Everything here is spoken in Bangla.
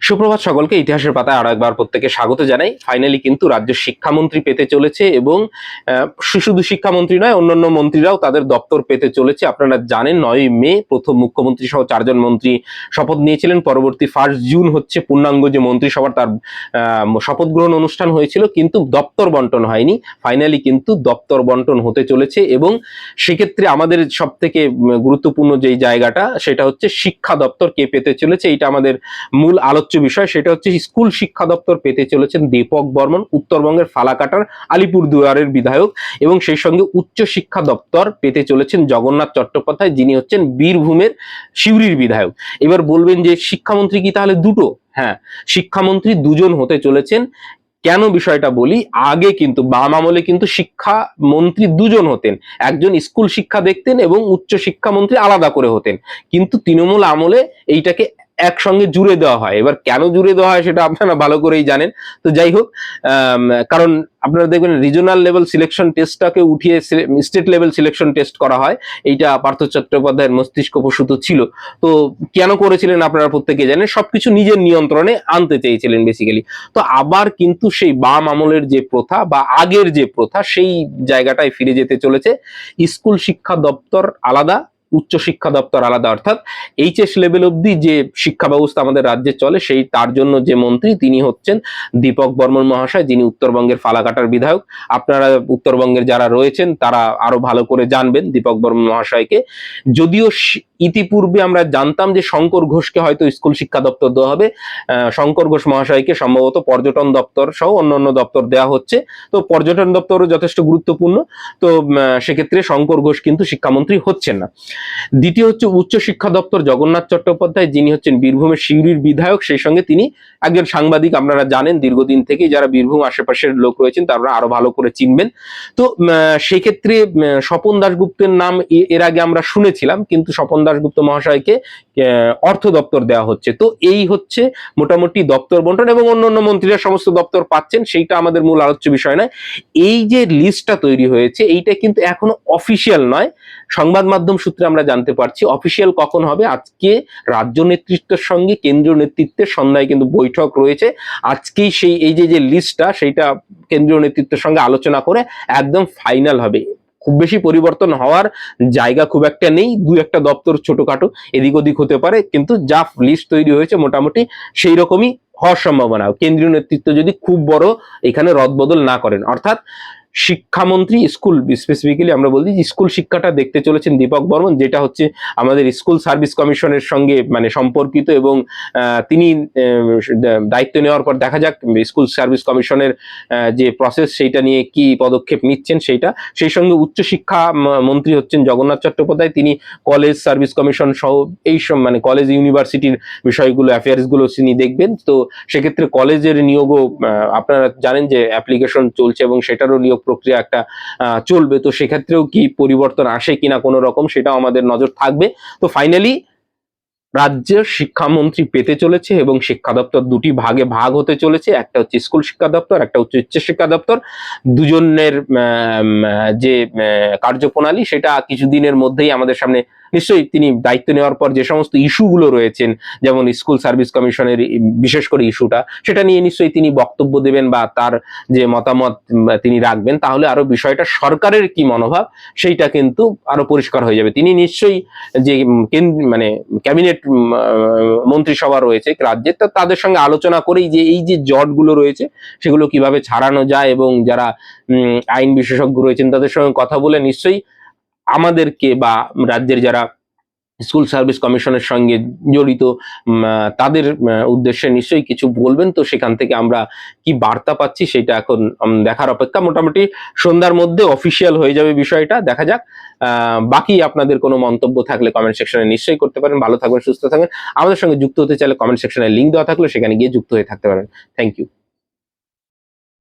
সুপ্রভাত সকলকে। ইতিহাসের পাতায় আরো একবার প্রত্যেকে স্বাগত জানাই। ফাইনালি কিন্তু রাজ্যের শিক্ষামন্ত্রী পেতে চলেছে এবং শুধু শিক্ষামন্ত্রী নয়, অন্যান্য মন্ত্রীরাও তাদের দপ্তর পেতে চলেছে। আপনারা জানেন 9ই মে প্রথম মুখ্যমন্ত্রী সহ 4জন মন্ত্রী শপথ নিয়েছিলেন। পরবর্তী 1 জুন হচ্ছে পূর্ণাঙ্গ যে মন্ত্রিসভার তার শপথ গ্রহণ অনুষ্ঠান হয়েছিল, কিন্তু দপ্তর বন্টন হয়নি। ফাইনালি কিন্তু দপ্তর বন্টন হতে চলেছে এবং সেক্ষেত্রে আমাদের সব থেকে গুরুত্বপূর্ণ যেই জায়গাটা সেটা হচ্ছে শিক্ষা দপ্তর কে পেতে চলেছে। এইটা আমাদের মূল আলোচ্য বিষয়। সেটা হচ্ছে স্কুল শিক্ষা দপ্তর পেতে চলেছেন দীপক বর্মন, উত্তরবঙ্গের ফালাকাটার আলিপুরদুয়ারের বিধায়ক, এবং সেই সঙ্গে উচ্চ শিক্ষা দপ্তর পেতে চলেছেন জগন্নাথ চট্টোপাধ্যায়, যিনি হচ্ছেন বীরভূমের সিউড়ির বিধায়ক। এবার বলবেন যে শিক্ষামন্ত্রী কি তাহলে দুটো? হ্যাঁ, শিক্ষামন্ত্রী দুজন হতে চলেছেন। কেন বিষয়টা বলি, আগে কিন্তু বাম আমলে কিন্তু শিক্ষামন্ত্রী দুজন হতেন, একজন স্কুল শিক্ষা দেখতেন এবং উচ্চ শিক্ষামন্ত্রী আলাদা করে হতেন, কিন্তু তৃণমূল আমলে এইটাকে একসঙ্গে জুড়ে দেওয়া হয়। এবার কেন জুড়ে দেওয়া হয় সেটা আপনারা ভালো করেই জানেন। তো যাই হোক, কারণ আপনারা দেখবেন রিজনাল লেভেল সিলেকশন টেস্টটাকে উঠিয়ে স্টেট লেভেল সিলেকশন টেস্ট করা হয়। এইটা পার্থ চট্টোপাধ্যায়ের মস্তিষ্কপ্রসূত ছিল। তো কেন করেছিলেন আপনারা প্রত্যেকে জানেন, সবকিছু নিজের নিয়ন্ত্রণে আনতে চেয়েছিলেন বেসিক্যালি। তো আবার কিন্তু সেই বাম আমলের যে প্রথা বা আগের যে প্রথা, সেই জায়গাটায় ফিরে যেতে চলেছে। স্কুল শিক্ষা দপ্তর আলাদা, উচ্চ শিক্ষা দপ্তর আলাদা, অর্থাৎ এইচএস লেভেল অব্দি যে শিক্ষা ব্যবস্থা আমাদের রাজ্যে চলে সেই তার জন্য যে মন্ত্রী তিনি হচ্ছেন দীপক বর্মন মহাশয়, যিনি উত্তরবঙ্গের ফালাকাটার বিধায়ক। আপনারা উত্তরবঙ্গের যারা রয়েছেন তারা আরো ভালো করে জানবেন দীপক বর্মন মহাশয়কে। যদিও ইতিপূর্বে আমরা জানতাম যে শঙ্কর ঘোষকে হয়তো স্কুল শিক্ষা দপ্তর দেওয়া হবে, শঙ্কর ঘোষ মহাশয়কে সম্ভবত পর্যটন দপ্তর সহ অন্যান্য দপ্তর দেওয়া হচ্ছে। তো পর্যটন দপ্তরও যথেষ্ট গুরুত্বপূর্ণ। তো সেক্ষেত্রে শঙ্কর ঘোষ কিন্তু শিক্ষামন্ত্রী হচ্ছেন না। দ্বিতীয় হচ্ছে উচ্চ শিক্ষা দপ্তর জগন্নাথ চট্টোপাধ্যায়, যিনি হচ্ছেন বীরভূমের সিউড়ির বিধায়ক, সেই সঙ্গে তিনি একজন সাংবাদিক। আপনারা জানেন দীর্ঘদিন থেকে যারা বীরভূম আশেপাশের লোক রয়েছেন তারা আরো ভালো করে চিনবেন। তো সেক্ষেত্রে স্বপন দাশগুপ্তের নাম এর আগে আমরা শুনেছিলাম, কিন্তু স্বপন দাশগুপ্ত মহাশয়কে অর্থ দপ্তর দেওয়া হচ্ছে। তো এই হচ্ছে মোটামুটি দপ্তর বন্টন, এবং অন্যান্য মন্ত্রীরা সমস্ত দপ্তর পাচ্ছেন, সেইটা আমাদের মূল আলোচ্য বিষয় নয়। এই যে লিস্টটা তৈরি হয়েছে এইটা কিন্তু এখনো অফিসিয়াল নয়, সংবাদ মাধ্যম সূত্রে আমরা জানতে পারছি। অফিসিয়াল কখন হবে? আজকে রাজ্য নেতৃত্বের সঙ্গে কেন্দ্রীয় নেতৃত্বের সন্ধ্যায় কিন্তু বৈঠক রয়েছে। আজকেই সেই এই যে লিস্টটা সেইটা কেন্দ্রীয় নেতৃত্বের সঙ্গে আলোচনা করে একদম ফাইনাল হবে। খুব বেশি পরিবর্তন হওয়ার জায়গা খুব একটা নেই, দু একটা দপ্তর ছোটখাটো এদিক ওদিক হতে পারে, কিন্তু যা লিস্ট তৈরি হয়েছে মোটামুটি সেই রকমই হওয়ার সম্ভাবনা, কেন্দ্রীয় নেতৃত্ব যদি খুব বড় এখানে রদবদল না করেন। অর্থাৎ শিক্ষামন্ত্রী স্কুল, স্পেসিফিক্যালি আমরা বলছি স্কুল শিক্ষাটা দেখতে চলেছেন দীপক বর্মন, যেটা হচ্ছে আমাদের স্কুল সার্ভিস কমিশনের সঙ্গে মানে সম্পর্কিত, এবং তিনি দায়িত্ব নেওয়ার পর দেখা যাক স্কুল সার্ভিস কমিশনের যে প্রসেস সেইটা নিয়ে কি পদক্ষেপ নিচ্ছেন সেইটা। সেই সঙ্গে উচ্চ শিক্ষা মন্ত্রী হচ্ছেন জগন্নাথ চট্টোপাধ্যায়, তিনি কলেজ সার্ভিস কমিশন সহ এই সব মানে কলেজ ইউনিভার্সিটির বিষয়গুলো অ্যাফেয়ার্স গুলো তিনি দেখবেন। তো সেক্ষেত্রে কলেজের নিয়োগও আপনারা জানেন যে অ্যাপ্লিকেশন চলছে এবং সেটারও নিয়োগ প্রক্রিয়া একটা চলবে। তো সেক্ষেত্রেও কি পরিবর্তন আসে কিনা কোনো রকম, সেটাও আমাদের নজর থাকবে। তো ফাইনালি রাজ্যের শিক্ষামন্ত্রী পেতে চলেছে এবং শিক্ষা দপ্তর দুটি ভাগে ভাগ হতে চলেছে, একটা হচ্ছে স্কুল শিক্ষা দপ্তর, একটা হচ্ছে উচ্চ শিক্ষা দপ্তর। দুজনের যে কার্যপ্রণালী সেটা কিছুদিনের মধ্যেই আমাদের সামনে নিশ্চয়ই তিনি দায়িত্ব নেওয়ার পর যে সমস্ত ইস্যুগুলো রয়েছেন, যেমন স্কুল সার্ভিস কমিশনের বিশেষ করে ইস্যুটা, সেটা নিয়ে নিশ্চয়ই তিনি বক্তব্য দেবেন বা তার যে মতামত তিনি রাখবেন। তাহলে আরো বিষয়টা সরকারের কি মনোভাব সেইটা কিন্তু আরো পরিষ্কার হয়ে যাবে। তিনি নিশ্চয়ই যে মানে ক্যাবিনেট মন্ত্রিসভা রয়েছে রাজ্যের, তাদের সঙ্গে আলোচনা করেই যে এই যে জটগুলো রয়েছে সেগুলো কিভাবে ছাড়ানো যায়, এবং যারা আইন বিশেষজ্ঞ রয়েছেন তাদের সঙ্গে কথা বলে নিশ্চয়ই আমাদেরকে বা রাজ্যের যারা স্কুল সার্ভিস কমিশনের সঙ্গে জড়িত তাদের উদ্দেশ্যে নিশ্চয়ই কিছু বলবেন। তো সেখান থেকে আমরা কি বার্তা পাচ্ছি সেটা এখন দেখার অপেক্ষা। মোটামুটি সন্ধ্যার মধ্যে অফিসিয়াল হয়ে যাবে বিষয়টা, দেখা যাক। বাকি আপনাদের কোনো মন্তব্য থাকলে কমেন্ট সেকশনে নিশ্চয়ই করতে পারেন। ভালো থাকবেন, সুস্থ থাকবেন। আমাদের সঙ্গে যুক্ত হতে চাইলে কমেন্ট সেকশনে লিঙ্ক দেওয়া থাকলে সেখানে গিয়ে যুক্ত হয়ে থাকতে পারেন। Thank you.